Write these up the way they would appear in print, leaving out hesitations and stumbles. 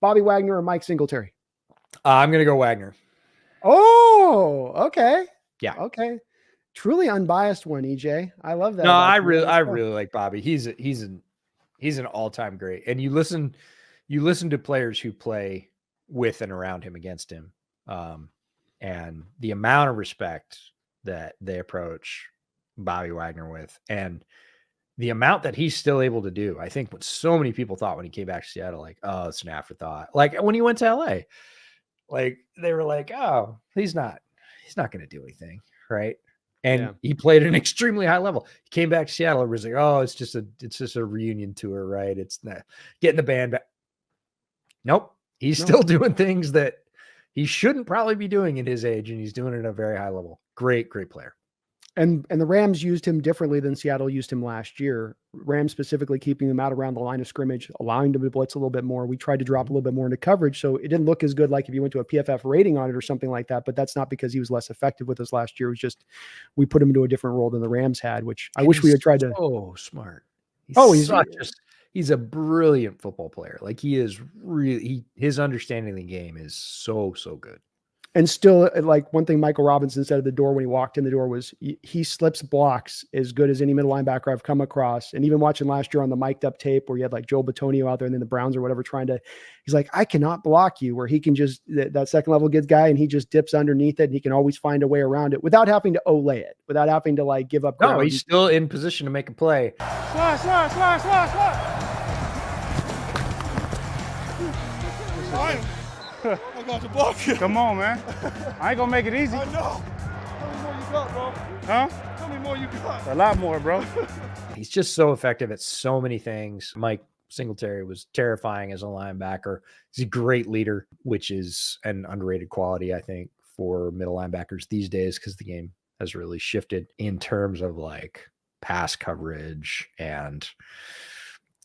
Bobby Wagner or Mike Singletary? I'm going to go Wagner. Oh, okay. Yeah. Okay. Truly unbiased one, EJ. I love that. No, I really like Bobby. He's an all-time great. And you listen to players who play with and around him, against him. And the amount of respect that they approach Bobby Wagner with, and the amount that he's still able to do. I think what so many people thought when he came back to Seattle, like, oh, it's an afterthought. Like when he went to LA, like they were like, oh, he's not going to do anything. Right. And he played at an extremely high level. He came back to Seattle and was like, oh, it's just a reunion tour, right? It's not getting the band back. Nope. He's still doing things that he shouldn't probably be doing at his age, and he's doing it at a very high level. Great player. And the Rams used him differently than Seattle used him last year. Rams specifically keeping him out around the line of scrimmage, allowing him to blitz a little bit more. We tried to drop a little bit more into coverage, so it didn't look as good like if you went to a PFF rating on it or something like that, but that's not because he was less effective with us last year. It was just we put him into a different role than the Rams had, which I wish we had tried to. Oh, smart. He's a brilliant football player. Like he is really, his understanding of the game is so good. And still, like one thing Michael Robinson said at the door when he walked in the door was he slips blocks as good as any middle linebacker I've come across. And even watching last year on the mic'd up tape where you had like Joe Batonio out there and then the Browns or whatever he's like, I cannot block you, where he can just, that second level gets guy and he just dips underneath it and he can always find a way around it without having to lay it, without having to like give up ground. No, he's still in position to make a play. Slide. I got to block you. Come on, man. I ain't gonna make it easy. I know. How many more you got, bro? Huh? How many more you got? A lot more, bro. He's just so effective at so many things. Mike Singletary was terrifying as a linebacker. He's a great leader, which is an underrated quality, I think, for middle linebackers these days, because the game has really shifted in terms of like pass coverage and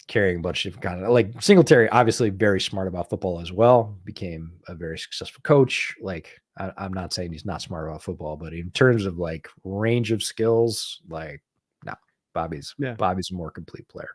carrying a bunch of different kind of, like Singletary, obviously very smart about football as well, became a very successful coach. Like I'm not saying he's not smart about football, but in terms of like range of skills, like no, Bobby's a more complete player.